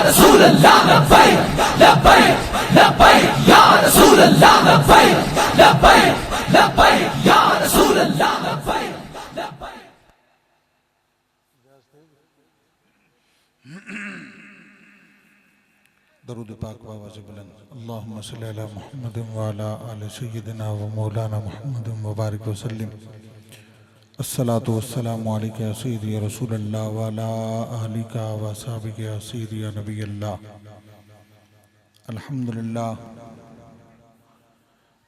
रसूल अल्लाह लब्बैक लब्बैक लब्बैक या रसूल अल्लाह लब्बैक लब्बैक लब्बैक या रसूल अल्लाह लब्बैक लब्बैक। दरूद पाक बाबा से बुलंद। अल्लाहुम्मा सल्ली अला मुहम्मद व अला आलि सय्यिदिना व मौलाना मुहम्मद व बारिक व सल्लिम। अस्सलातु वस्सलामु अलैका या सय्यदी या रसूल अल्लाह व अला आलिका व असहाबिका या सय्यदी या नबी अल्लाह। अल्हम्दुलिल्लाह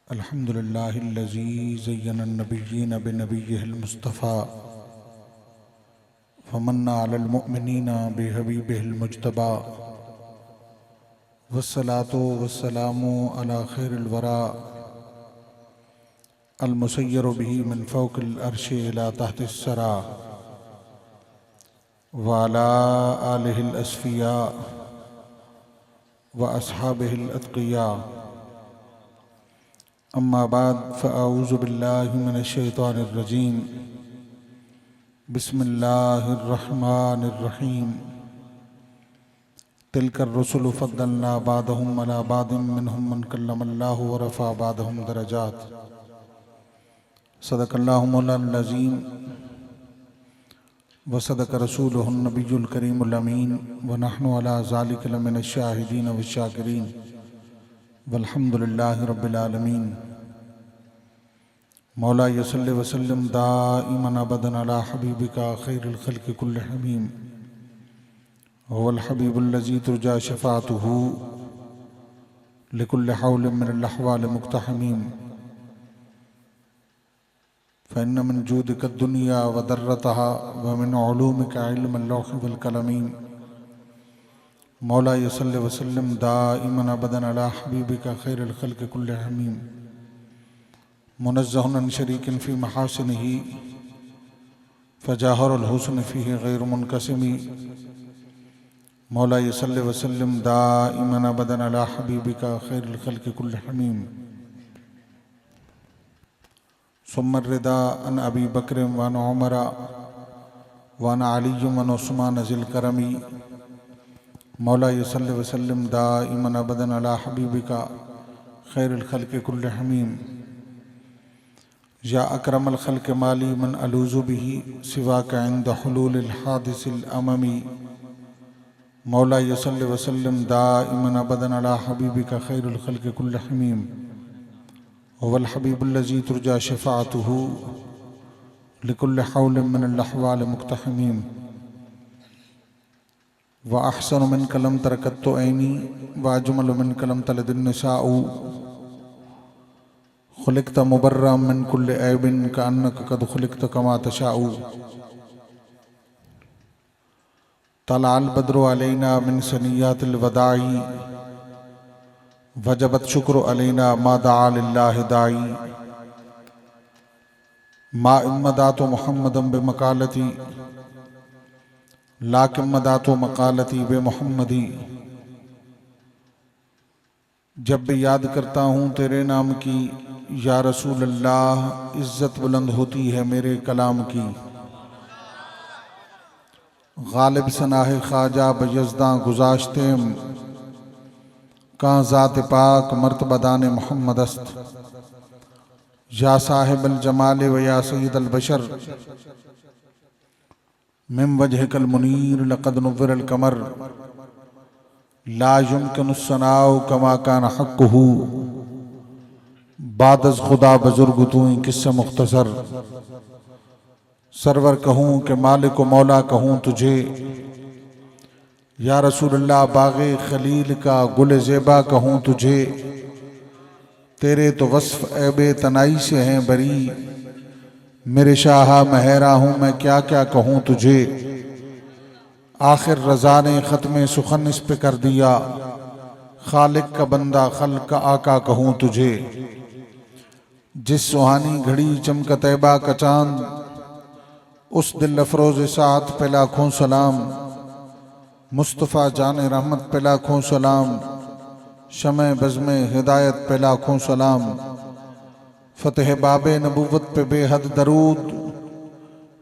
अल्हम्दुलिल्लाहिल्लज़ी ज़य्यना अन्नबिय्यीन बिनबिय्यिहिल मुस्तफ़ा फमन्ना अलल मुअमिनीना बिहबीबिहिल मुज्तबा वस्सलातु वस्सलामु अला खैरिल वरा अल मुसय्यरु बिही मिन फ़ौक़िल अर्शि इला तहतिस सरा व अला आलिहिल अस्फ़िया व अस्हाबिहिल अत्क़िया। अम्मा बाद फ़अऊज़ु बिल्लाहि मिनश शैतानिर रजीम। बिस्मिल्लाहिर रहमानिर रहीम। तिलकर रसूल फ़द्दलना बादहुम अला बादिम मिनहुम मन कल्लमल्लाहु व रफ़अ बादहुम दरजात। सदक़ल्लाहु मौलाना अज़ीम व सदक़ रसूलुहुन नबियुल करीमुल अमीन व नहनु अला ज़ालिका लमिनश शाहिदीन व शाकिरीन वल्हम्दुलिल्लाहि रब्बिल आलमीन। मौला सल्लि व सल्लिम दाइमन अबदन अला हबीबिका खैरिल खल्क़ि कुल्लिहिम वल हबीबुल्लज़ी तुरजा शफ़ाअतुहु लिकुल्लि हौलिन मिनल अहवाल मुक़्तहमीम। फ़इन्न मिन जूदिका दुनिया व दर्रतहा व मिन उलूमिका इल्मुल लौहि वल कलमीम। मौला सल्लि व सल्लिम दाइमन अबदन अला हबीबिका खैरिल खल्क़ि कुल्लिहिम मुनज़्ज़हुन अन शरीकिन फ़ी महासिनिही फ़जाहरुल हुस्न फ़ीहि गैर मुनक़सिमी। मौला सल्लि व सल्लिम दाइमन अबदन अला हबीबिका खैरिल खल्क़ि कुल्लिहिम। सुम्मा रिदा अन अबी बकर व अन उमर व अन अली व अन उस्मान ज़िल करमी। मौला सल्लि व सल्लिम दाइमन अबदन अला हबीबिका खैरिल खल्क़ि कुल्लिहिम। या अकरमल खल्क़ि माली मन अलूज़ु बिही सिवाका इंद हुलूलिल हादिसिल अममी। मौला सल्लि व सल्लिम दाइमन अबदन अला हबीबिका खैरिल खल्क़ि कुल्लिहिम वल हबीबुल्लज़ी तुरजा शफ़ाअतुहु लिकुल्लि हौलिन मिनल अहवाल मुक़्तहमीम। व अहसनु मिनका लम तर कत्तु ऐनी व अजमलु मिनका लम तलिदिन निसाउ। खुलिक़्त मुबर्रअम मिन कुल्लि ऐबिन कअन्नका क़द खुलिक़्त कमा तशाउ। तलअल बद्रु अलैना मिन सनियातिल वदाई वजबत शुक्र अलैना मा दआ लिल्लाहि दाई। मा इम्मदातु मुहम्मदन बिमकालती लाकिन मदातु मकालती बे मुहम्मदी। जब भी याद करता हूँ तेरे नाम की या रसूल अल्लाह इज़्ज़त बुलंद होती है मेरे कलाम की। गालिब सनाह ख्वाजा बयज़दां गुज़ाश्तेम कां ज़ात पाक मर्तबदान मोहम्मद अस्त। या साहिबल जमाल व या सय्यदल बशर मिन वजहिकल मुनीर लक़द नुव्विरल कमर ला युमकिनुस सनाउ कमा कान हक़्क़ुहु बादज़ खुदा बुज़ुर्ग तूं किस्सा मुख्तसर। सरवर कहूँ कि मालिक व मौला कहूँ तुझे या रसूल अल्लाह बाग़े खलील का गुल ज़ेबा कहूँ तुझे। तेरे तो वस्फ़ ऐबे तनाई से हैं बरी मेरे शाह महरा हूँ मैं क्या क्या कहूँ तुझे। आखिर रज़ा ने ख़त्म सुखन इस पे कर दिया खालिक का बंदा खल्क़ का आका कहूँ तुझे। जिस सुहानी घड़ी चमका तैबा का चांद उस दिल अफरोज़ साथ पे लाखों सलाम। मुस्तफ़ा जान रहमत पे लाखों सलाम शमे बज़्मे हिदायत पे लाखों सलाम। फ़तेह बाबे नबुव्वत पे बेहद दरूद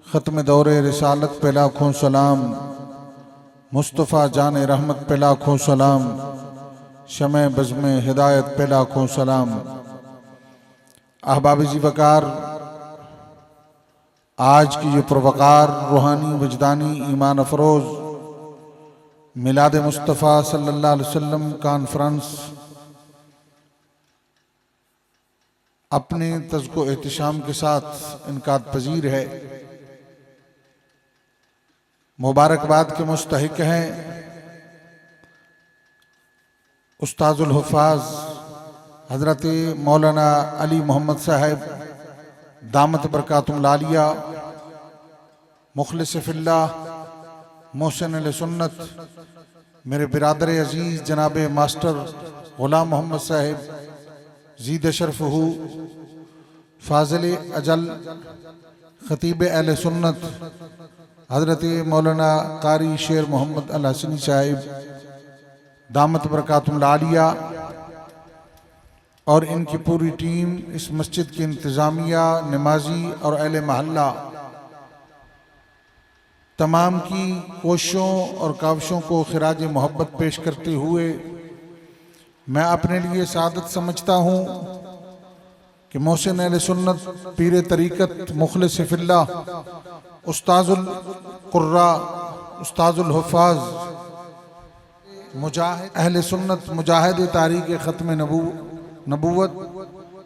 ख़त्म दौरे रिसालत पे लाखों सलाम। मुस्तफ़ा जान रहमत पे लाखों सलाम, शमे बज़्म हिदायत पे लाखों सलाम। अहबाब जी वकार, आज की ये पुरवकार रूहानी वजदानी ईमान अफरोज़ मिलाद मुस्तफ़ा सल्लल्लाहु अलैहि वसल्लम कॉन्फ्रेंस अपने तज़्को एहतिशाम के साथ इनकाद पजीर है। मुबारकबाद के मुस्तहिक हैं उस्ताजुल हुफ़ाज़ हज़रत मौलाना अली मोहम्मद साहब दामत बरकातुहुल आलिया, मुखलिस फिल्लाह, मोहसिन अल सुन्नत, मेरे बिरादर अजीज़ जनाब मास्टर ग़ुलाम मोहम्मद साहब ज़ीद शरफ़हू, फ़ाज़िल अजल ख़तीब अहले सुन्नत हज़रत मौलाना कारी शेर मोहम्मद अल हसनी साहिब दामत बरकातुहुल आलिया और इनकी पूरी टीम, इस मस्जिद की इंतज़ामिया, नमाजी और अहले महल्ला, तमाम की कोशिशों और काविशों को खिराज मोहब्बत पेश करते हुए मैं अपने लिए सादत समझता हूँ कि मोहसिन अहले सुन्नत, पीर तरीक़त, मुखलिस फिल्लाह, उस्ताजुल कुर्रा, उस्ताजुल हुफ़ाज़, मुजाहिद अहले सुन्नत, मुजाहिद तारीक़ ख़त्म नबूवत,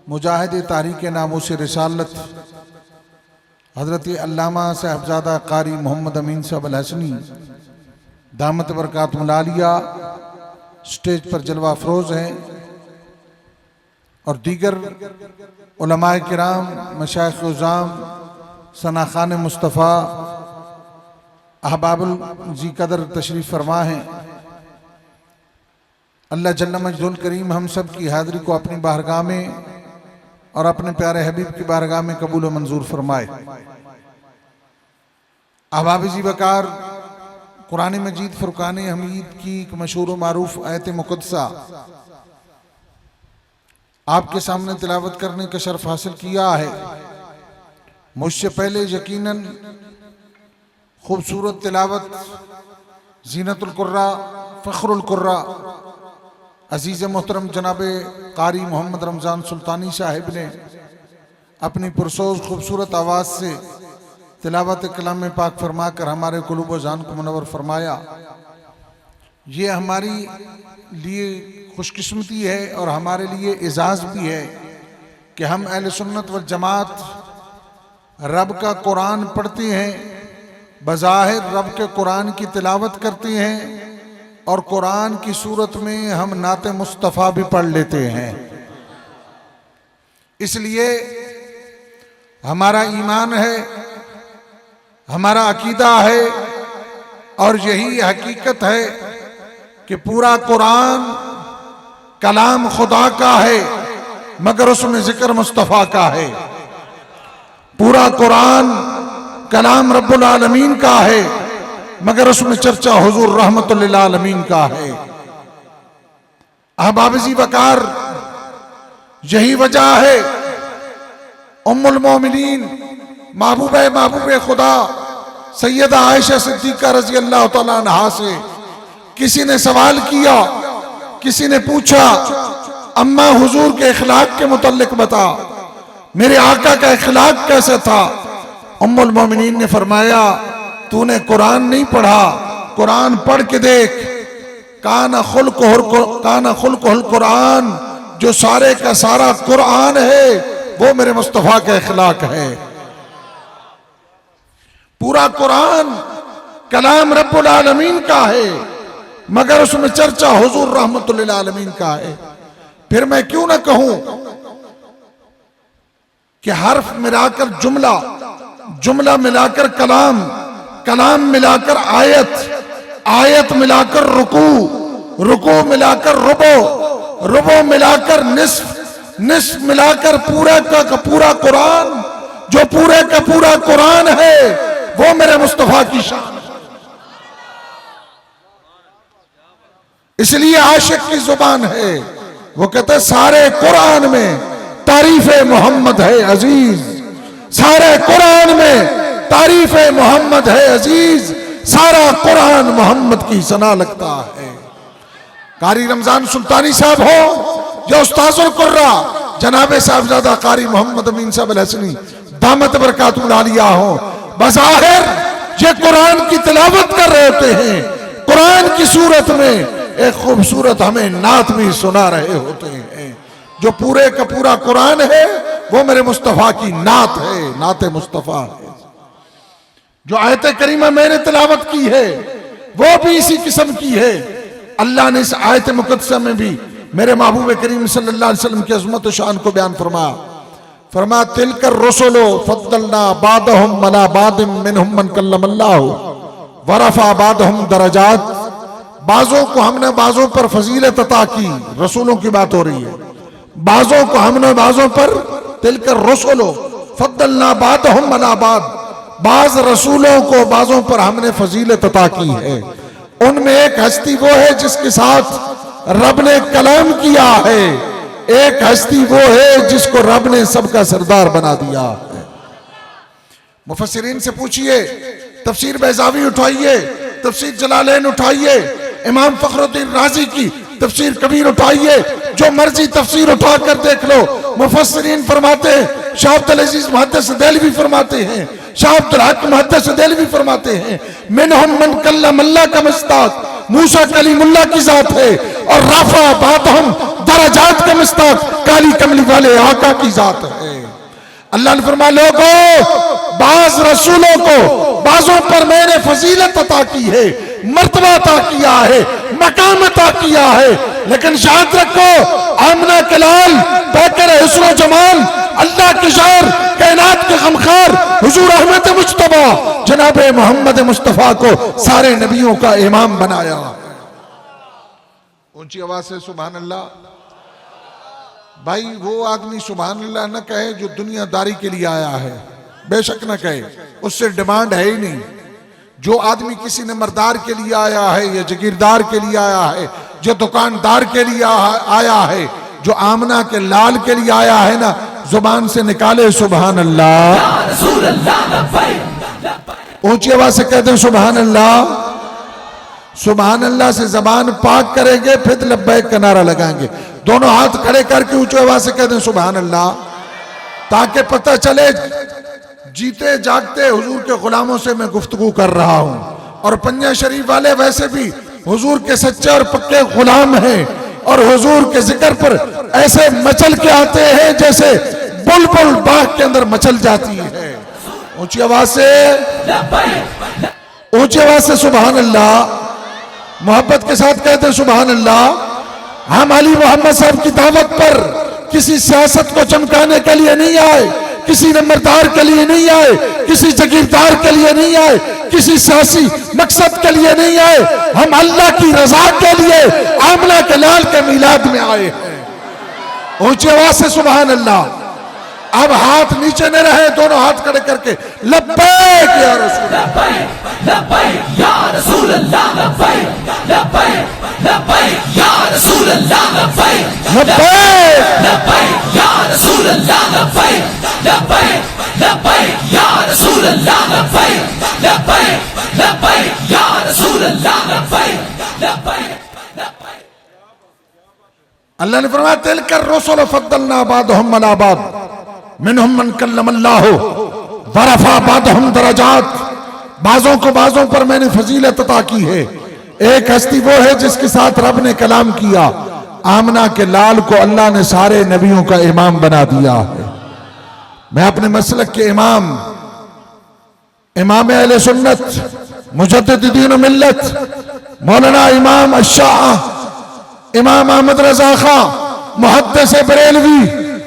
मुजाहिद तारीक़ नामूस रिसालत हज़रत अल्लामा साहबज़ादा कारी मोहम्मद अमीन साहब अल हसनी दामत बरकातुहुल आलिया स्टेज पर जलवा अफरोज़ हैं और दीगर उलमाए किराम, मशाइख़ उज़्ज़ाम, सना खान मुस्तफ़ा, अहबाबुल जी कदर तशरीफ़ फरमा हैं। अल्लाह जल्ल मजदुल करीम हम सब की हाज़िरी को अपनी बारगाह में और अपने प्यारे हबीब की बारगाह में कबूल व मंजूर फरमाए। अहबाब जी वकार, कुरान मजीद फुरकान हमीद की एक मशहूर व मारूफ आयत मुक़द्दसा आपके सामने तिलावत करने का शर्फ हासिल किया है। मुझसे पहले यकीनन खूबसूरत तिलावत ज़ीनतुल कुर्रा, फ़ख्रुल कुर्रा अजीज़ मोहतरम जनाब कारी मोहम्मद रमज़ान सुल्तानी साहिब ने अपनी पुरसोज खूबसूरत आवाज़ से तिलावत कलाम पाक फरमा कर हमारे कुलूब व जान को मुनव्वर फरमाया। ये हमारी लिए खुशकिस्मती है और हमारे लिए एजाज़ भी है कि हम अहले सुन्नत व जमात रब का कुरान पढ़ते हैं, बज़ाहिर रब के कुरान की तिलावत करते हैं और कुरान की सूरत में हम नाते मुस्तफ़ा भी पढ़ लेते हैं। इसलिए हमारा ईमान है, हमारा अकीदा है और यही हकीकत है कि पूरा कुरान कलाम खुदा का है मगर उसमें जिक्र मुस्तफ़ा का है। पूरा कुरान कलाम रब्बुल आलमीन का है मगर उसमें चर्चा हुजूर रहमतुल लिल आलमीन का है। अहबाब जी वकार, यही वजह है उम्मुल मोमिनीन महबूबे खुदा सैयदा आयशा सिद्दीक़ा रज़ी अल्लाह तआला अन्हा से किसी ने सवाल किया, किसी ने पूछा, अम्मा हुजूर के इखलाक के मुतल्लिक बता, मेरे आका का इखलाक कैसा था? उम्मुल मोमिनीन ने फरमाया, तूने कुरान नहीं पढ़ा, कुरान पढ़ के देख। काना खुल्कुहुल कुरान, जो सारे का सारा कुरान है वो मेरे मुस्तफ़ा का इखलाक है। पूरा कुरान कलाम रब्बुल आलमीन का है मगर उसमें चर्चा हुजूर रहमतुल लिल आलमीन का है। फिर मैं क्यों ना कहूं कि हर्फ मिलाकर जुमला, जुमला मिलाकर कलाम, कलाम मिलाकर आयत, आयत मिलाकर रुकू, रुकू मिलाकर रुबो, रुबो मिलाकर निस्फ, निस्फ मिलाकर पूरा का पूरा कुरान, जो पूरे का पूरा कुरान है वो मेरे मुस्तफा की शान। इसलिए आशिक की जुबान है, वो कहते सारे कुरान में तारीफ मोहम्मद है अजीज, सारे कुरान में तारीफ मोहम्मद है अजीज। सारा कुरान मोहम्मद की सना लगता है। कारी रमजान सुल्तानी साहब हो या उस्ताजुल कुर्रा जनाब साहबजादा कारी मोहम्मद अमीन साहब अल हसनी दामत बरकातुल आलिया हो, बज़ाहिर ये कुरान की तिलावत कर रहे होते हैं, कुरान की सूरत में एक खूबसूरत हमें नात भी सुना रहे होते हैं। जो पूरे का पूरा कुरान है वो मेरे मुस्तफ़ा की नात है, नात मुस्तफ़ा है। जो आयत करीमा मैंने तिलावत की है वो भी इसी किस्म की है। अल्लाह ने इस आयत मुक़द्दसा में भी मेरे महबूब करीम सल्लल्लाहु अलैहि वसल्लम की अज़मत और शान को बयान फरमा तिलकर रसूलो फद्दलना बादहुम अला बादिम मिनहुम मन कल्लमल्लाहु वरफा बादहुम दरजात, बाजों को हमने बाजों पर फजीलत अता की, रसूलों की बात हो रही है, बाजों को हमने बाजों पर तिलकर रसूलो फद्दलना बादहुम अला बाद, बाज रसूलों को बाजों पर हमने फजीलत अता की है। उनमें एक हस्ती वो है जिसके साथ रब ने कलाम किया है, एक हस्ती वो है जिसको रब ने सबका सरदार बना दिया है। मुफस्सिरीन से पूछिए, तफसीर बैज़ावी उठाइए, तफसीर जलालैन उठाइए, इमाम फखरुद्दीन राजी की तफसीर कबीर उठाइए, जो मर्जी तफसीर उठा कर देख लो। मुफस्सिरीन फरमाते हैं, शाह अब्दुल अजीज मुहद्दिस देलवी फरमाते हैं, शाह अब्दुल हक मुहद्दिस देलवी फरमाते हैं, मिनहुम मन कल्लमल्लाह का मिस्ताक मूसा कलीमुल्लाह की जात है, और रफा बादहुम दरजात का मिस्ताक काली कमली वाले आका की जात है। अल्लाह ने फरमाया, लोगों बाज रसूलों को बाजों पर मैंने फजीलत अता की है, मर्तबा अता किया है, मकाम अता किया है, लेकिन याद रखो आमना के लाल बैकर हुस्न जमाल अल्लाह के शार कायनात के गमखार हुजूर अहमद मुज्तबा जनाब मोहम्मद मुस्तफ़ा को सारे नबियों का इमाम बनाया। ऊंची आवाज से सुभान अल्लाह। भाई वो आदमी सुभान अल्लाह न कहे जो दुनियादारी के लिए आया है, बेशक न कहे, उससे डिमांड है ही नहीं। जो आदमी किसी नंबरदार के लिए आया है या जगीरदार के लिए आया है, जो दुकानदार के लिए आया है, जो आमना के लाल के लिए आया है ना, जुबान से निकाले सुभान अल्लाह, ऊंची आवाज से कहते हैं सुभान अल्लाह। सुभान अल्लाह से जबान पाक करेंगे, फिर लब्बैक का नारा लगाएंगे, दोनों हाथ खड़े करके ऊंची आवाज से कहते हैं सुभान अल्लाह, ताकि पता चले जीते जागते हुजूर के गुलामों से मैं गुफ्तगू कर रहा हूं। और पंजा शरीफ वाले वैसे भी हुजूर के सच्चे और पक्के गुलाम हैं, और हुजूर के जिक्र पर ऐसे मचल के आते हैं जैसे बुलबुल बाग के अंदर मचल जाती है। ऊंची आवाज से सुभान अल्लाह, मोहब्बत के साथ कहते हैं सुभान अल्लाह। हम अली मोहम्मद साहब की दावत पर किसी सियासत को चमकाने के लिए नहीं आए, किसी नंबरदार के लिए नहीं आए, किसी जगीरदार के लिए नहीं आए, किसी सियासी मकसद के लिए नहीं आए, हम अल्लाह की रजा के लिए आमना के लाल के मिलाद में आए हैं। ऊंची आवाज से सुभान अल्लाह। अब हाथ नीचे न रहे, दोनों हाथ खड़े करके लब्बैक या रसूल लब्बैक लब्बैक या रसूल अल्लाह, लब्बैक लब्बैक लब्बैक या रसूल अल्लाह, लब्बैक लब्बैक लब्बैक या रसूल अल्लाह, लब्बैक लब्बैक लब्बैक या रसूल अल्लाह, लब्बैक लब्बैक लब्बैक या रसूल अल्लाह, लब्बैक लब्बैक। अल्लाह ने फरमाया तिलकर रसूल फद्दलना बादहुम अला बाद मिनहुम मन कल्लमल्लाहु वरफा बादहुम दरजात, बाजों को बाजों पर मैंने फजीलत अता की है। एक हस्ती वो है जिसके साथ रब ने कलाम किया, आमना के लाल को अल्लाह ने सारे नबियों का इमाम बना दिया है। मैं अपने मसलक के इमाम अहले सुन्नत मुजद्दिद दीन मिल्लत मौलाना इमाम अशाह इमाम अहमद रजा खां मुहद्दिस बरेलवी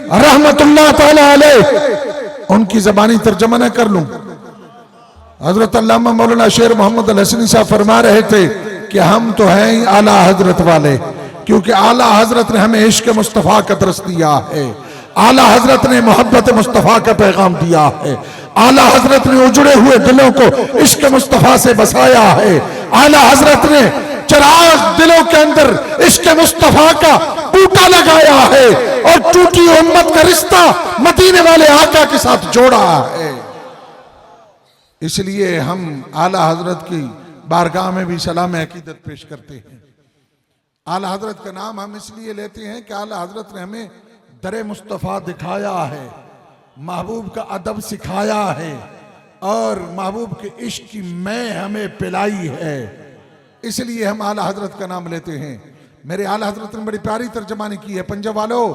रहमतुल्लाह ताला अलैह, उनकी जबानी तर्जमा न कर लूं। हजरत अल्लामा मौलाना शेर मोहम्मद अल हसनी साहब फरमा रहे थे कि हम तो हैं ही आला हजरत वाले, क्योंकि आला हजरत ने हमें इश्क मुस्तफ़ा का दरस दिया है, आला हजरत ने मोहब्बत मुस्तफ़ा का पैगाम दिया है, आला हजरत ने उजड़े हुए दिलों को इश्क मुस्तफ़ा से बसाया है, आला हजरत ने चिराग दिलों के अंदर इश्क मुस्तफ़ा का टूटा लगाया है, और टूटी उम्मत का रिश्ता मदीने वाले आका के साथ जोड़ा है। इसलिए हम आला हजरत की बारगाह में भी सलाम अकीदत पेश करते हैं। आला हजरत का नाम हम इसलिए लेते हैं कि आला हजरत ने हमें दरे मुस्तफ़ा दिखाया है, महबूब का अदब सिखाया है और महबूब के इश्क की मैं हमें पिलाई है, इसलिए हम आला हजरत का नाम लेते हैं। मेरे आला हजरत ने बड़ी प्यारी तर्जमानी की है। पंजाब वालों,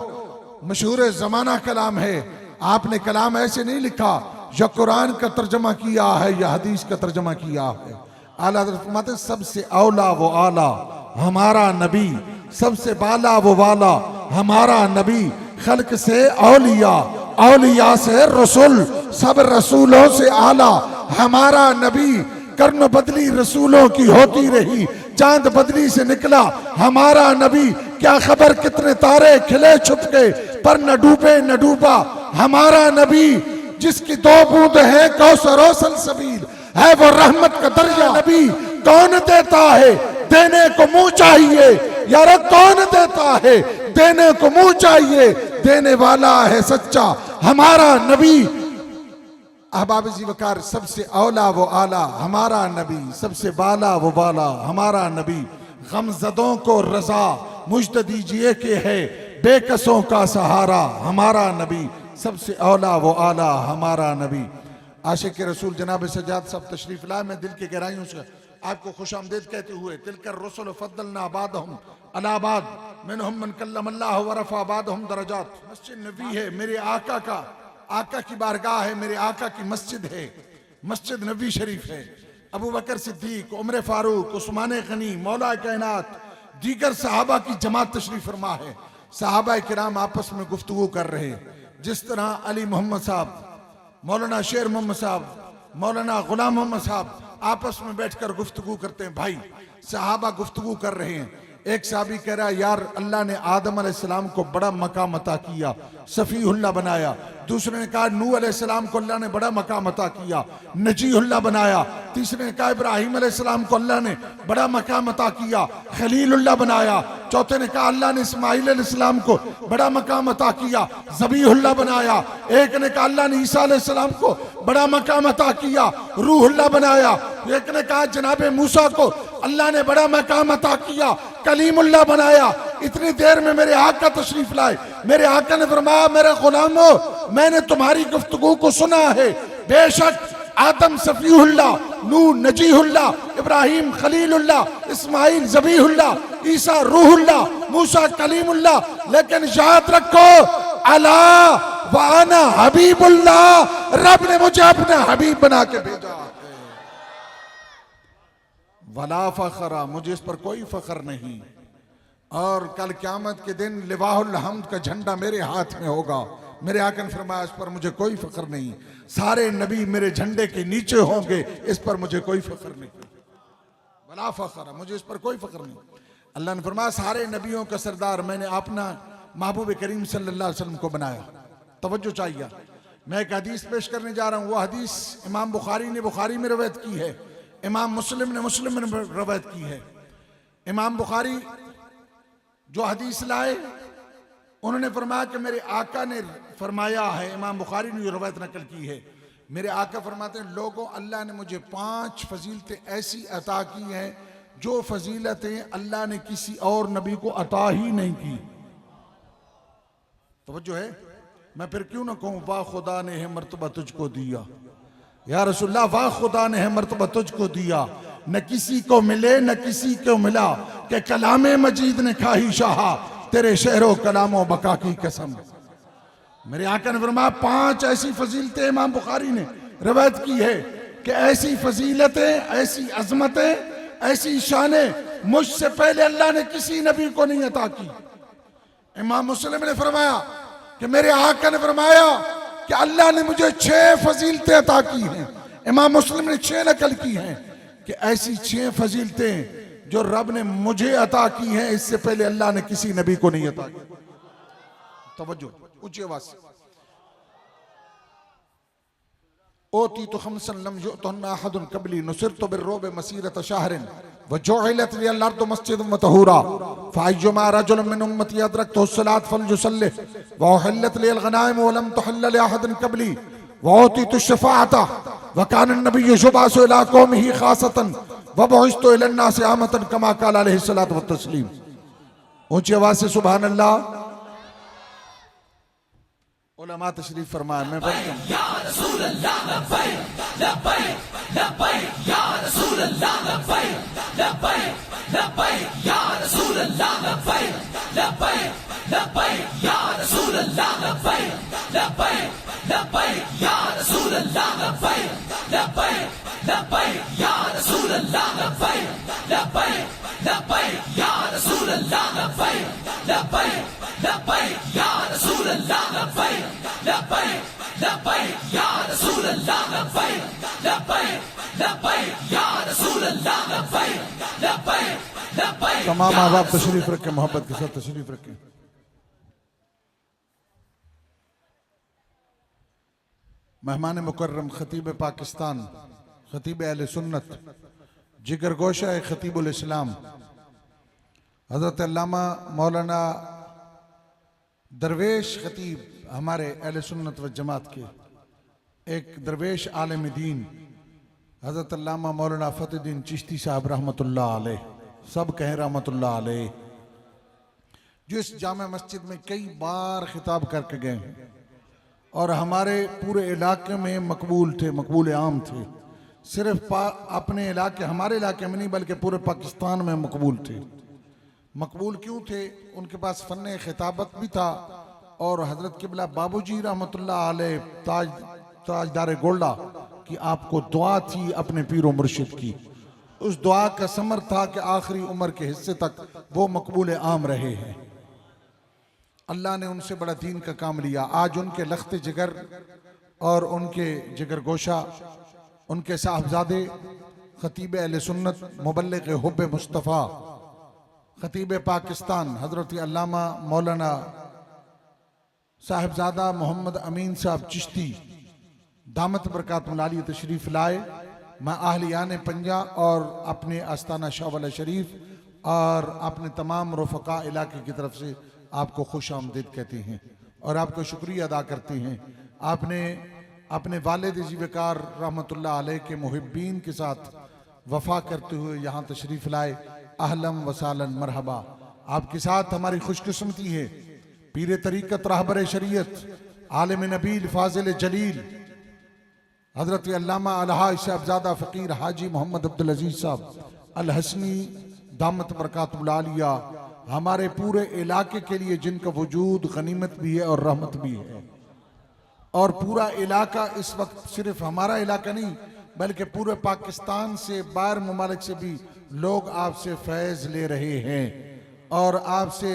मशहूर ज़माना कलाम है, आपने कलाम ऐसे नहीं लिखा या कुरान का तर्जमा किया है या हदीस का तर्जमा किया है। आला हजरत फरमाते सबसे औला वो आला हमारा नबी, सबसे बाला वो वाला हमारा नबी, खल्क से औलिया, औलिया से रसूल, सब रसूलों से आला हमारा नबी। कर्म बदली रसूलों की होती रही, चांद बदली से निकला हमारा नबी। क्या खबर कितने तारे खिले छुप के, पर न डूबे न डूबा हमारा नबी। जिसकी दो बूंद है कौसर और सलसबील, है वो रहमत का दर्जा नबी। कौन देता है देने को मुंह चाहिए, यार कौन देता है देने को मुंह चाहिए। देने वाला है सच्चा हमारा नबी। अहबाब ज़ीवकार, सबसे औला वो आला हमारा नबी, सबसे बाला वो बाला हमारा नबी। गमज़दों को रज़ा मुझद दीजिए कि है बेकसों का सहारा हमारा नबी, सबसे औला वो आला हमारा नबी। आशिक रसूल जनाब सज्जाद साहब तशरीफ लाए। मैं दिल की गहराइयों से आपको खुश आमदीद कहते हुए, तिलकर रसूल फद्दलना बादहुम अला बाद मिनहुम मन कल्लमल्लाह व रफ़ा बादहुम दरजात। मस्जिद नबी है, मेरे आका का, आका की बारगाह है, मेरे आका की मस्जिद है, मस्जिद नबी शरीफ है। अबू बकर सिद्दीक, उमर फारूक, उस्मान गनी, मौला कायनात, दीगर सहाबा की जमात तशरीफ फरमा है। सहाबा किराम आपस में गुफ्तगू कर रहे हैं। जिस तरह अली मोहम्मद साहब, मौलाना शेर मोहम्मद साहब, मौलाना गुलाम मोहम्मद साहब आपस में बैठकर गुफ्तगू करते हैं। भाई सहाबा गुफ्तगू कर रहे हैं। एक साहबी कह रहा है, यार अल्लाह ने आदम अलैहिस्सलाम को बड़ा मकाम अता किया, सफ़ीहुल्लाह बनाया। दूसरे ने कहा नूह अलैहिस्सलाम को अल्लाह ने बड़ा मकाम अता किया, नजीहुल्लाह बनाया। तीसरे ने कहा इब्राहीम अलैहिस्सलाम को अल्लाह ने बड़ा मकाम अता किया, खलीलुल्लाह बनाया। चौथे ने कहा अल्लाह ने इस्माइल अलैहिस्सलाम को बड़ा मकाम अता किया, ज़बीहुल्लाह बनाया। एक ने कहा अल्लाह ने ईसा अलैहिस्सलाम को बड़ा मकाम अता किया, रूहुल्लाह बनाया। एक ने कहा जनाबे मूसा को अल्लाह ने बड़ा मकाम अता किया, कलीमुल्लाह बनाया। इतनी देर में मेरे आका तशरीफ लाए। मेरे आका ने फरमाया मेरे गुलामों, मैंने तुम्हारी गुफ्तगू को सुना है। बेशक आदम सफ़ीहुल्लाह, नूह नजीहुल्लाह, इब्राहिम खलीलुल्लाह, इस्माइल ज़बीहुल्लाह, ईसा रूहुल्लाह, मूसा कलीमुल्लाह। लेकिन याद रखो अला व अना हबीबुल्लाह, रब ने मुझे अपना हबीब बना के भेजा। वला फ़खरा, मुझे इस पर कोई फ़ख्र नहीं। और कल क़यामत के दिन लिवाहुल हम्द का झंडा मेरे हाथ में होगा। मेरे आका ने फरमाया इस पर मुझे कोई फ़ख्र नहीं। सारे नबी मेरे झंडे के नीचे होंगे, इस पर मुझे कोई फ़ख्र नहीं। वला फ़खरा, मुझे इस पर कोई फ़ख्र नहीं। अल्लाह ने फरमाया सारे नबियों का सरदार मैंने अपना महबूब करीम सल्लल्लाहु अलैहि वसल्लम को बनाया। तवज्जो चाहिए, मैं एक हदीस पेश करने जा रहा हूँ। वो हदीस इमाम बुखारी ने बुखारी में रवायत की है, इमाम मुस्लिम ने मुस्लिम में रवायत की है। इमाम बुखारी जो हदीस लाए उन्होंने फरमाया कि मेरे आका ने फरमाया है, इमाम बुखारी ने जो रवायत नकल की है, मेरे आका फरमाते हैं लोगों अल्लाह ने मुझे 5 फजीलतें ऐसी अता की हैं जो फजीलतें अल्लाह ने किसी और नबी को अता ही नहीं की। तवज्जो है, मैं फिर क्यों ना कहूँ वाह खुदा ने है मर्तबा तुझको दिया, या रसूलल्लाह वाह खुदा ने है मर्तबा तुझको दिया। न किसी को मिले न किसी को मिला कि कलामे मजीद ने खाही शाहा, तेरे शहरों कलामों बका की कसम। मेरे आका ने फरमाया 5 ऐसी फजीलतें इमाम बुखारी ने रवायत की है कि ऐसी फजीलतें, ऐसी अजमतें, ऐसी शानें मुझसे पहले अल्लाह ने किसी नबी को नहीं अता की। इमाम मुस्लिम ने फरमाया कि मेरे आका ने फरमाया कि अल्लाह ने मुझे 6 फजीलतें अता की हैं। इमाम मुस्लिम ने 6 नकल की हैं कि ऐसी 6 फजीलतें जो रब ने मुझे अता की हैं, इससे पहले अल्लाह ने किसी नबी को नहीं अता की। तवज्जो, ऊंची आवाज से। ओती तो खमसन लम युतहुन्ना अहदुन क़बली नुसिरतु बिर्रुब मसीरत शहरिन व जुइलत लियल अर्दु मस्जिदन व तहूरा फअय्युमा रजुलिन मिन उम्मती अदरकतहु अस्सलात फलयुसल्लि व उहिल्लत लियल गनाइम व लम तुहिल्ल लिअहदिन क़बली व ओतीतु शफ़ाअत व कान अन्नबिय्यु युबअसु इला कौमिही खासतन व वबुइस्तु इलन्नासि आमतन कमा क़ाल अलैहिस्सलातु वत्तस्लीम। ऊंची आवाज से सुभान अल्लाह। उलमा तशरीफ फरमाए, मैं पढ़ता हूं। या रसूल अल्लाह लब्बैक लब्बैक लब्बैक या रसूल अल्लाह लब्बैक लब्बैक लब्बैक या रसूल अल्लाह लब्बैक लब्बैक लब्बैक या रसूल अल्लाह लब्बैक लब्बैक लब्बैक या रसूल अल्लाह लब्बैक लब्बैक लब्बैक या रसूल अल्लाह लब्बैक लब्बैक लब्बैक या रसूल अल्लाह लब्बैक लब्बैक लब्बैक या रसूल अल्लाह लब्बैक लब्बैक लब्बैक या रसूल अल्लाह लब्बैक लब्बैक लब्बैक या रसूल अल्लाह लब्बैक लब्बैक लब्बैक। तमाम अहबाब तशरीफ रखें, मोहब्बत के साथ तशरीफ रखें। मेहमान मुकर्रम खतीब पाकिस्तान, खतीब अहले सुन्नत, जिगर गोशा खतीबुल इस्लाम हज़रत अल्लामा मौलाना दरवेश खतीब, हमारे अहले सुन्नत व जमात के एक दरवेश आलिम दीन हज़रत अल्लामा मौलाना फतेहुद्दीन चिश्ती साहब रहमतुल्लाह अलैह, सब कहें रहमतुल्लाह अलैह, जो इस जामा मस्जिद में कई बार खिताब करके गए हैं और हमारे पूरे इलाके में मकबूल थे, मकबूल आम थे। सिर्फ अपने इलाके, हमारे इलाके में नहीं बल्कि पूरे पाकिस्तान में मकबूल थे। मकबूल क्यों थे? उनके पास फ़न खिताबत भी था और हज़रत क़िबला बाबूजी रहमतुल्लाह अलैह ताजदार गोल्डा कि आपको दुआ थी अपने पीरो मुर्शिद की। उस दुआ का समर था कि आखिरी उम्र के हिस्से तक वो मकबूल आम रहे हैं। अल्लाह ने उनसे बड़ा दीन का काम लिया। आज उनके लख्त जिगर और उनके जिगर गोशा, उनके साहबजादे खतीब अहले सुन्नत, मुबल्लिग हुब्ब मुस्तफ़ा, खतीब पाकिस्तान हज़रत अल्लामा मौलाना साहिबजादा मोहम्मद अमीन साहब चिश्ती दामत बरकातुहुल आलिया तशरीफ़ लाए। मैं आहलियान पंजा और अपने आस्ताना शाहवाला शरीफ और अपने तमाम रफ़क़ा इलाके की तरफ से आपको खुश आमदीद कहते हैं और आपको शुक्रिया अदा करते हैं। आपने अपने वालिद जीवकार रहमतुल्लाह अलैह के मुहिब्बीन के साथ वफा करते हुए यहाँ तशरीफ़ लाए। अहलम वसालन मरहबा। आपके साथ हमारी खुशकिस्मती है पीर तरीक़त रहबर शरीयत आलिम नबील फाजिल जलील हज़रत अल्लामा अलहाज साहबजादा फ़कीर हाजी मोहम्मद अब्दुल अजीज़ साहब अल हसनी दामत बरकातुहुल आलिया हमारे पूरे इलाके के लिए जिनका वजूद गनीमत भी है और रहमत भी है। और पूरा इलाका इस वक्त, सिर्फ हमारा इलाका नहीं बल्कि पूरे पाकिस्तान से, बाहर ममालिक से भी लोग आपसे फैज़ ले रहे हैं और आपसे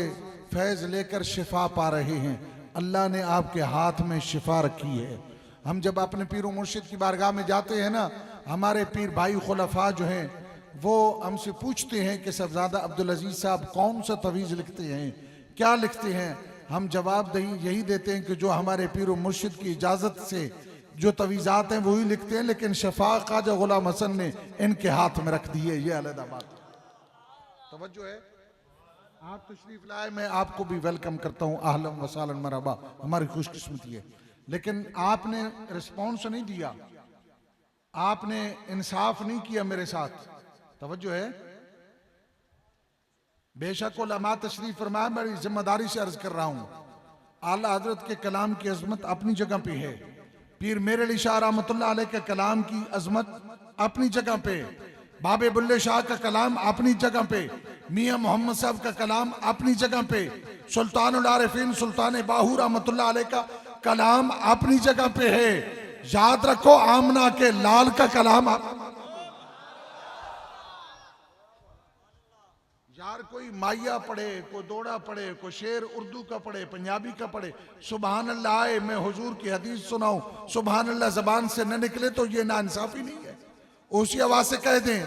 फैज़ लेकर शिफा पा रहे हैं। अल्लाह ने आपके हाथ में शिफा रखी है। हम जब अपने पीर मुर्शिद की बारगाह में जाते हैं ना, हमारे पीर भाई खुलफा जो हैं वो हमसे पूछते हैं कि साहबजादा अब्दुल अजीज़ साहब कौन सा तवीज़ लिखते हैं, क्या लिखते हैं। हम जवाब यही देते हैं कि जो हमारे पीर मुर्शिद की इजाज़त से जो तवीज़ात हैं वही लिखते हैं, लेकिन शफा ख्वाजा गुलाम हसन ने इनके हाथ में रख दी है। ये अलग बात तवज्जो है। आप तशरीफ़ लाए, मैं आपको भी वेलकम करता हूँ। आहलन व सालन मरहबा, हमारी खुशकिस्मती है। लेकिन आपने रिस्पॉन्स नहीं दिया, आपने इंसाफ नहीं किया मेरे साथ। तवज्जो है। बेशक उलमा तशरीफ फरमाए, मैं जिम्मेदारी से अर्ज कर रहा हूँ, आला हजरत के कलाम की अजमत अपनी जगह पे है। पीर मेरे अली शाह रहमतुल्लाह अलैह के कलाम की अजमत अपनी जगह पे, बाबे बुल्ले शाह का कलाम अपनी जगह पे, मियाँ मोहम्मद साहब का कलाम अपनी जगह पे, सुल्तानुल आरिफीन सुल्तान बाहू रहमतुल्लाह अलैह का कलाम अपनी जगह पे है। याद रखो, आमना के लाल का कलाम यार, कोई माइया पढ़े, कोई दोड़ा पढ़े, कोई शेर उर्दू का पढ़े, पंजाबी का पढ़े, सुभान अल्लाह आए, मैं हुजूर की हदीस सुनाऊं, सुभान अल्लाह जबान से न निकले तो ये नाइंसाफी नहीं है। उसी आवाज से कह दें।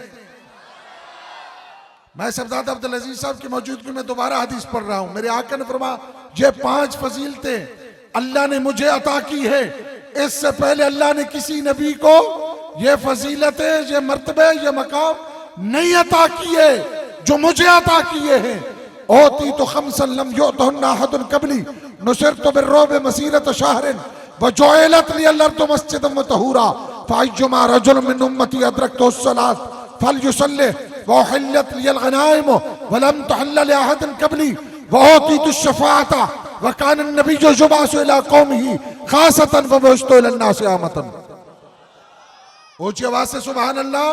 मैं साहबजादा अब्दुल अजीज साहब की मौजूदगी में दोबारा हदीस पढ़ रहा हूं। मेरे आका ने फरमाया, ये 5 फजीलतें अल्लाह ने मुझे अता की है, इससे पहले अल्लाह ने किसी नबी को ये फजीलतें, ये मर्तबे, ये मकाम नहीं अता किए जो मुझे अता किए हैं। ओती तो खमसन लम युतहुन्ना अहदुन कबली नुसिरतु बिर्रुब मसीरत शहरिन व जुइलत लियल अर्दु मस्जिदन व तहूरा फअय्युमा रजुल मिन उम्मती अदरकतु अस्सलात फलयुसल्लि वउहिल्लत लियल गनाइम वलम तुहल्ल लिअहदिन क़ब्ली वऊतीतु शफ़ाअता वकान नबिय्यु युबअसु इला कौमिही खासतन वबुइस्तु इलन्नासि आमतन। ऊंची आवाज से सुभान अल्लाह,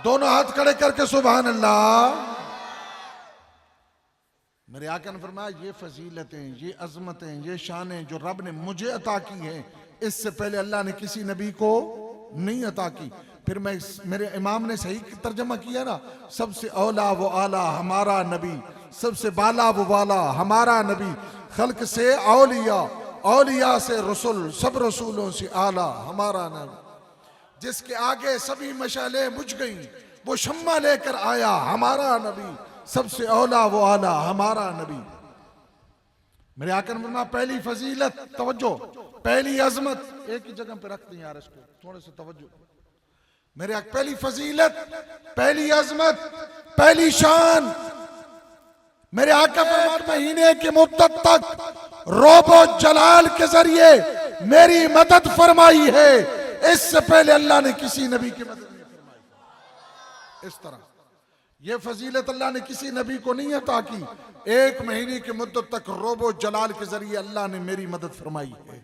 दोनों हाथ खड़े करके सुभान अल्लाह। मेरे आका ने फरमाया ये फजीलतें, ये अजमतें, ये शानें जो रब ने मुझे अता की हैं, इससे पहले अल्लाह ने किसी नबी को नहीं अता की। फिर मेरे इमाम ने सही तर्जमा किया ना, सबसे औला वो आला हमारा नबी, सबसे बाला वो वाला हमारा नबी, खल्क से औलिया, औलिया से रसूल, सब रसूलों से आला हमारा नबी, जिसके आगे सभी मशालें बुझ गईं वो शम्मा लेकर आया हमारा नबी, सबसे औला वो आला हमारा नबी। मेरे आका ने फरमाया पहली फजीलत, तवज्जो, पहली अजमत, एक ही जगह पे रखते हैं यार इसको, थोड़े से तवज्जो। मेरे आका पहली फजीलत, पहली अजमत, पहली शान, मेरे आका फरमाते महीने की मुद्दत तक रोबो जलाल के जरिए मेरी मदद फरमाई है, इससे पहले अल्लाह ने किसी नबी की मदद नहीं फरमाई। इस तरह ये फजीलत अल्लाह ने किसी नबी को नहीं अता की, एक महीने की मुद्दत तक रोबो जलाल के जरिए अल्लाह ने मेरी मदद फरमाई है।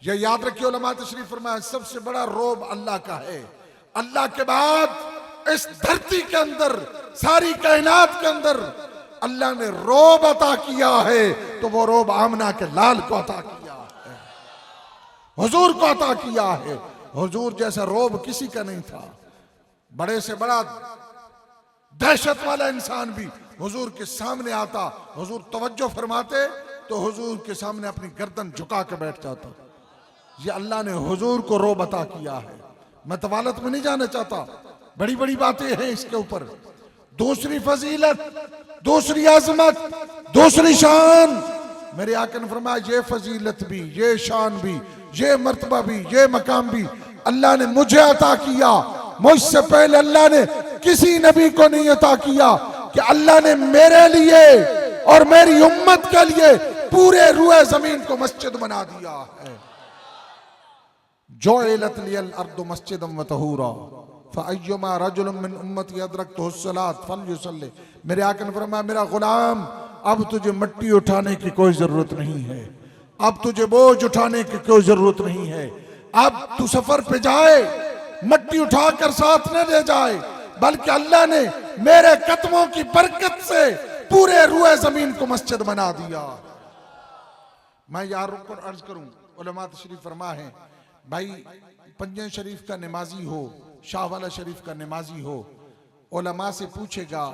यह याद रखिए, उलमा तशरीफ फरमाया सबसे बड़ा रोब अल्लाह का है। अल्लाह के बाद इस धरती के अंदर, सारी कायनात के अंदर अल्लाह ने रोब अता किया है, तो वो रोब आमना के लाल को अता किया है, हुजूर को अता किया है। हुजूर जैसा रोब किसी का नहीं था। बड़े से बड़ा दहशत वाला इंसान भी हुजूर के सामने आता, हुजूर तवज्जो फरमाते तो हुजूर के सामने अपनी गर्दन झुका के बैठ जाता। ये अल्लाह ने हुजूर को रोब अता किया है। मैं तवालत में नहीं जाना चाहता, बड़ी बड़ी बातें हैं इसके ऊपर। दूसरी फजीलत, दूसरी अजमत, दूसरी शान, मेरे आका ने फरमाया ये फजीलत भी, ये शान भी, ये मर्तबा भी, ये मकाम भी अल्लाह ने मुझे अता किया, मुझसे पहले अल्लाह ने किसी नबी को नहीं अता किया, कि अल्लाह ने मेरे लिए और मेरी उम्मत के लिए पूरे रुए जमीन को मस्जिद बना दिया है। जुइलत लियल अर्दु मस्जिदम व तहूरा फअय्युमा रजुलुम मिन उम्मती अदरकतहुस्सलात फलयुसल्लि। मेरे आका ने फरमाया मेरा गुलाम, अब तुझे मिट्टी उठाने की कोई जरूरत नहीं है, अब तुझे बोझ उठाने की कोई जरूरत नहीं है। अब तू सफर पे जाए, मिट्टी उठाकर साथ न ले जाए, बल्कि अल्लाह ने मेरे कदमों की बरकत से पूरे रुए जमीन को मस्जिद बना दिया। मैं यार रुक कर अर्ज करूं, उलमा तशरीफ फरमा है, भाई पंजे शरीफ का नमाजी हो, शाहवाला शरीफ का नमाजी हो, उलमा से पूछेगा,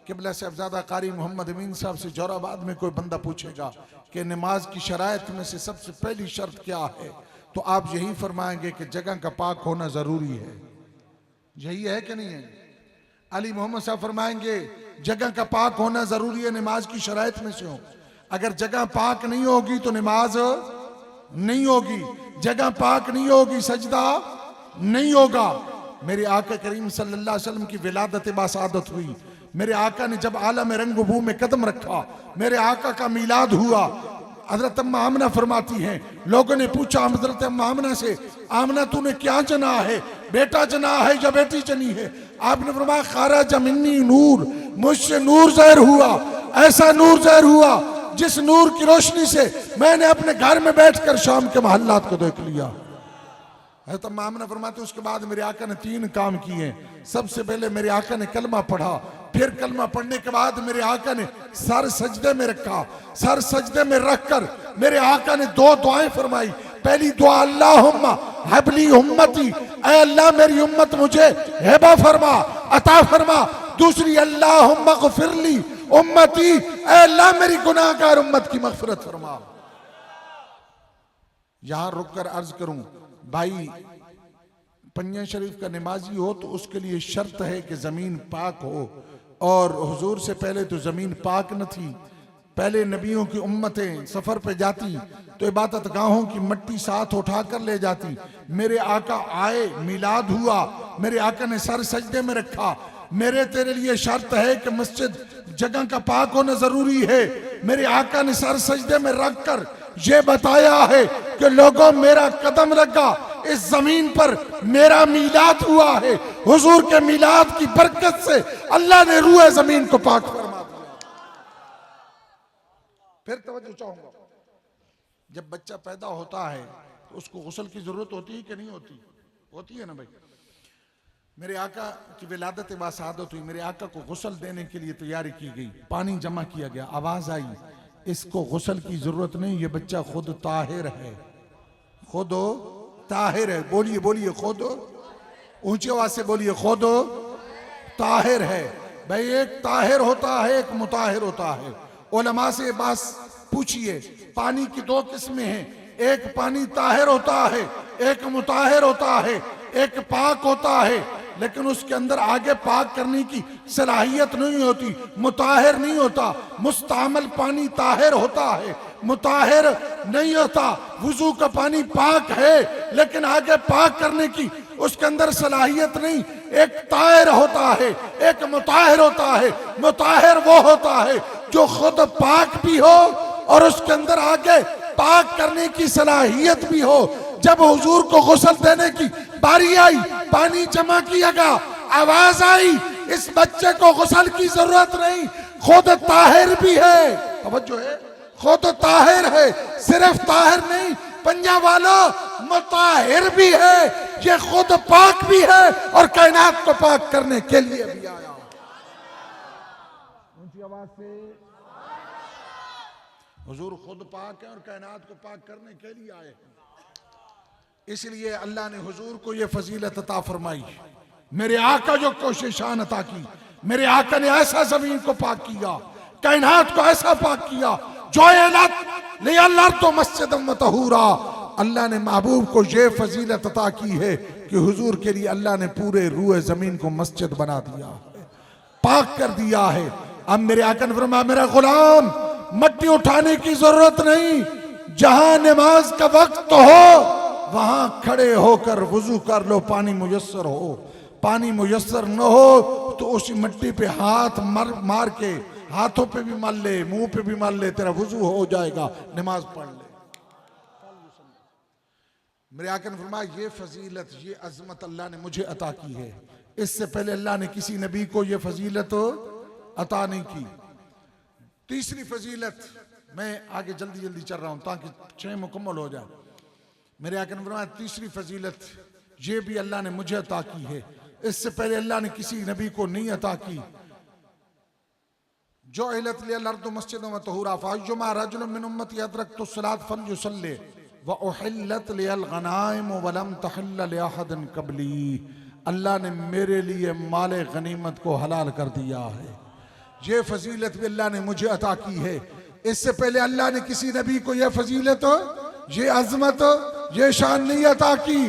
किबला साहबजादा कारी मोहम्मद अमीन साहब से जोराबाद में कोई बंदा पूछेगा कि नमाज की शराइत में से सबसे पहली शर्त क्या है, तो आप यही फरमाएंगे कि जगह का पाक होना जरूरी है। यही है कि नहीं है? अली मोहम्मद साहब फरमाएंगे जगह का पाक होना जरूरी है, नमाज की शराइत में से हो। अगर जगह पाक नहीं होगी तो नमाज नहीं होगी, जगह पाक नहीं होगी सजदा नहीं होगा। मेरे आका करीम सल्लल्लाहु अलैहि वसल्लम की विलादत बासादत हुई, मेरे आका ने जब आलम रंगबू में कदम रखा, मेरे आका का मिलाद हुआ। हजरत अम्मा आमना फरमाती हैं, लोगों ने पूछा हजरत अम्मा आमना से, आमना तूने क्या जना है, बेटा जना है या बेटी जनी है? आपने फरमाया खारज मिन्नी नूर, मुझसे नूर ज़ाहिर हुआ, ऐसा नूर ज़ाहिर हुआ जिस नूर की रोशनी से मैंने अपने घर में बैठकर शाम के महल्लात को देख लिया। हजरत अम्मा आमना फरमाते उसके बाद मेरे आका ने 3 काम किए। सबसे पहले मेरे आका ने कलमा पढ़ा, फिर कलमा पढ़ने के बाद मेरे आका ने सर सजदे में रखा, सर सजदे में रखकर मेरे आका ने 2 दुआएं फरमाई। पहली दुआ अल्लाहुम्मा हबली उम्मती, ऐ अल्लाह मेरी उम्मत मुझे हेबा फरमा, अता फरमा। दूसरी अल्लाहुम्मा गफिरली उम्मती, ऐ अल्लाह मेरी गुनाहगार उम्मत की मगफिरत फरमा। यहां रुककर अर्ज करूं, भाई पंजा शरीफ का नमाजी हो तो उसके लिए शर्त है कि जमीन पाक हो, और हुजूर से पहले तो जमीन पाक न थी। पहले नबियों की उम्मतें सफर पे जाती तो इबादत गाहों की मिट्टी साथ उठाकर ले जाती। मेरे आका आए, मिलाद हुआ, मेरे आका ने सर सजदे में रखा। मेरे तेरे लिए शर्त है कि मस्जिद जगह का पाक होना जरूरी है। मेरे आका ने सर सजदे में रखकर ये बताया है कि लोगों मेरा कदम लगा, इस जमीन पर मेरा मीलाद हुआ है। हुजूर के मीलाद की बरकत से अल्लाह ने रूए जमीन को पाक फरमा दिया। फिर तवज्जो चाहूंगा, जब बच्चा पैदा होता है तो उसको गुस्ल की जरूरत होती है कि नहीं होती? होती है ना भाई। मेरे आका की विलादत बासादत हुई, मेरे आका को गुस्ल देने के लिए तैयारी की गई, पानी जमा किया गया, आवाज आई इसको गुस्ल की जरूरत नहीं, ये बच्चा खुद ताहिर है, खुद ताहिर है। बोलिए बोलिए, खुद ऊंची आवाज से बोलिए, खुद ताहिर है। भाई एक ताहिर होता है, एक मुताहिर होता है। उलमा से बात पूछिए, पानी की दो किस्में हैं, एक पानी ताहिर होता है, एक मुताहिर होता है, एक पाक होता है लेकिन उसके अंदर आगे पाक करने की सलाहियत नहीं होती, मुताहिर नहीं होता। मुस्तामल पानी ताहिर होता है, मुताहिर नहीं होता। वुजू का पानी पाक है लेकिन आगे पाक करने की उसके अंदर सलाहियत नहीं। एक ताहिर होता है, एक मुताहिर होता है। मुताहिर वो होता है जो खुद पाक भी हो और उसके अंदर आगे पाक करने की सलाहियत भी हो। जब हुजूर को गुस्ल देने की बारी आई, पानी जमा किया गया, आवाज आई इस बच्चे को गुस्ल की जरूरत नहीं, खुद ताहिर भी है। तवज्जो है, खुद ताहिर है, सिर्फ ताहिर नहीं, पंजाब वालों मुताहिर भी है, ये खुद पाक भी है और कायनात को पाक करने के लिए भी आया। ऊंची आवाज से, हुजूर खुद पाक है और कायनात को पाक करने के लिए आए हैं। इसलिए अल्लाह ने हुजूर को यह फजीलत अता फरमाई। मेरे आका जो कोशिशान अता की, मेरे आका ने ऐसा जमीन को पाक किया, कायनात को ऐसा पाक किया, जो तो मस्जिद मतहूरा। अल्लाह ने महबूब को यह फजीलत अता की है कि हुजूर के लिए अल्लाह ने पूरे रूए जमीन को मस्जिद बना दिया, पाक कर दिया है। अब मेरे आका ने फरमाया, मेरा गुलाम मट्टी उठाने की जरूरत नहीं, जहां नमाज का वक्त हो वहां खड़े होकर वुजू कर लो, पानी मुयस्सर हो। पानी मुयस्सर न हो तो उसी मिट्टी पे हाथ मार के, हाथों पे भी मल ले, मुंह पे भी मल ले, तेरा वुजू हो जाएगा, नमाज पढ़ ले। मेरे आका ने फरमाया, ये फजीलत, ये अजमत अल्लाह ने मुझे अता की है। इससे पहले अल्लाह ने किसी नबी को ये फजीलत अता नहीं की। तीसरी फजीलत, मैं आगे जल्दी जल्दी चल रहा हूं ताकि 6 मुकम्मल हो जाए। मेरे आका ने फरमाया, तीसरी फजीलत ये भी अल्लाह ने मुझे अता की है, इससे पहले अल्लाह ने किसी नबी को नहीं अता की। जो इलत लियल अर्दु मस्जिदन व तहूरा फअय्युमा रजुलिन मिन उम्मती अदरकतु अस्सलात फलयुसल्ली व उहिल्लत लियल गनाइम व लम तहिल्ल लिअहदिन क़ब्ली। अल्लाह ने मेरे लिए माले गनीमत को हलाल कर दिया है। ये फजीलत भी अल्लाह ने मुझे अता की है। इससे पहले अल्लाह ने किसी नबी को यह फजीलत, ये अजमत, ये शान नहीं अता की।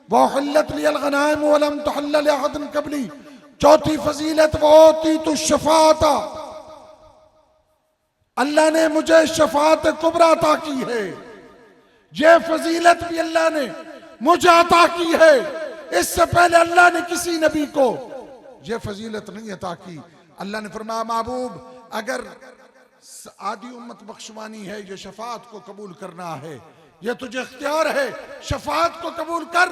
वहुल्लत लियल गनाइम व लम तहिल्ल लिअहदिन क़ब्ली। चौथी फजीलत वो होती तो शफाअत, अल्लाह ने मुझे शफाअत कुबरा अता की है। ये फजीलत भी अल्लाह ने मुझे अता की है। इससे पहले अल्लाह ने किसी नबी को यह फजीलत नहीं अता की। अल्लाह ने फरमाया, महबूब अगर आधी उम्मत बख्शवानी है, ये शफाअत को कबूल करना है, ये तुझे इख्तियार है, शफाअत को कबूल कर,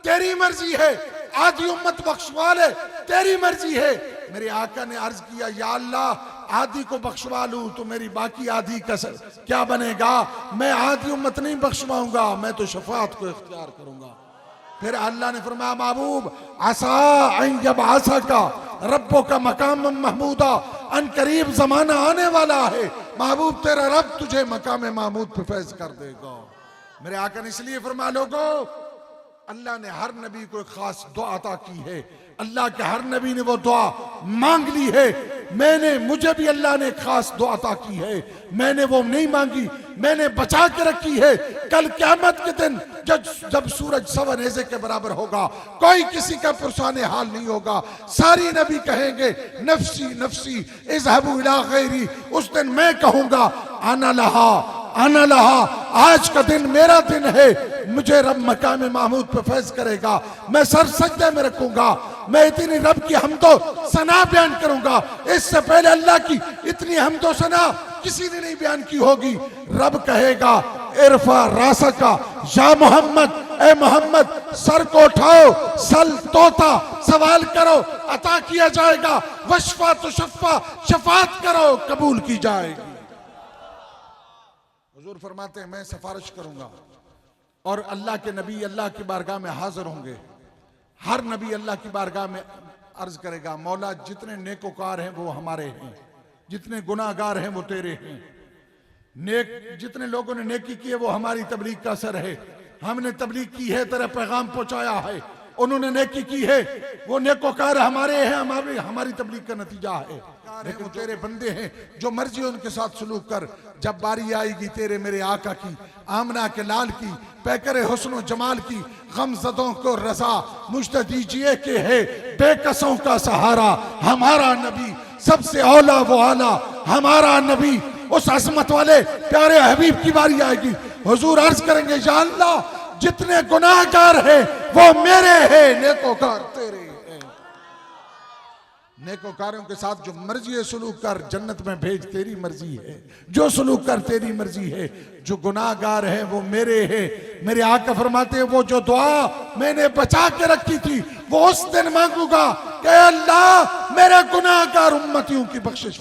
तेरी मर्जी है। आधी उम्मत बख्शवा ले, तेरी मर्जी है। मेरे आका ने अर्ज किया, या अल्लाह आधी को बख्शवा लूं तो मेरी बाकी आधी का क्या बनेगा? मैं आधी उम्मत नहीं बख्शवाऊंगा, मैं तो शफाअत को इख्तियार करूंगा। फिर अल्लाह ने फरमाया, महबूब आसा अन यबअसा का रब्बो का मकाम महमूदा, अन करीब जमाना आने वाला है, महबूब तेरा रब तुझे मकाम महमूद पे फैज कर देगा। मेरे आका ने इसलिए फरमाया, लोगों अल्लाह ने हर नबी को एक खास दुआ अता की है। अल्लाह के हर नबी ने वो दुआ मांग ली है। मुझे भी अल्लाह ने एक खास दुआ अता की है। मैंने वो नहीं मांगी, मैंने बचा के रखी है। कल क़यामत के दिन जब सूरज सवा नेज़े के बराबर होगा, कोई किसी का पुरसाने हाल नहीं होगा। सारी नबी कहेंगे नफसी नफसी इज़हबू इला गैरी। उस दिन मैं कहूंगा आना लहा आना लहा, आज का दिन मेरा दिन है, मुझे रब मकाम महमूद पे फैज करेगा। मैं सर सजदे में रखूंगा, मैं इतनी रब की हमदो सना बयान करूंगा, इससे पहले अल्लाह की इतनी हमदो सना किसी ने नहीं बयान की होगी। रब कहेगा इरफा रासका या मोहम्मद, ए मोहम्मद सर को उठाओ, सल तोता, सवाल करो अता किया जाएगा, वशफा तो शफा, शफात करो कबूल की जाएगी। हुजूर फरमाते हैं मैं सिफारिश करूंगा और अल्लाह के नबी अल्लाह की बारगाह में हाजिर होंगे। हर नबी अल्लाह की बारगाह में अर्ज करेगा, मौला जितने नेकोकार हैं वो हमारे हैं, जितने गुनाहगार हैं वो तेरे हैं। नेक जितने लोगों ने नेकी की है वो हमारी तबलीग का असर है, हमने तबलीग की है, तेरा पैगाम पहुंचाया है। उन्होंने नेकी की है, वो नेकोकार हमारे हैं, हमारी तबलीग का नतीजा है। लेकिन तेरे बंदे हैं, जो मर्जी उनके साथ सलूक कर। जब बारी आएगी तेरे मेरे आका की, आमना के लाल की, पैकर हुस्न जमाल की, गमज़दों को रजा मुझे दीजिए कि है बेकसों का सहारा हमारा नबी, सबसे औला वो आला हमारा नबी। उस अजमत वाले प्यारे हबीब की बारी आएगी, हुजूर अर्ज करेंगे या अल्लाह जितने गुनाहगार हैं वो मेरे हैं, नेकोकार तेरे हैं। नेकोकारों के साथ जो मर्जी है सलूक कर, जन्नत में भेज तेरी मर्जी है, जो सलूक कर तेरी मर्जी है। जो गुनाहगार है वो मेरे हैं। मेरे आका फरमाते हैं वो जो दुआ मैंने बचा के रखी थी वो उस दिन मांगूंगा कि अल्लाह मेरे गुनाहगार उम्मतियों की बख्शिश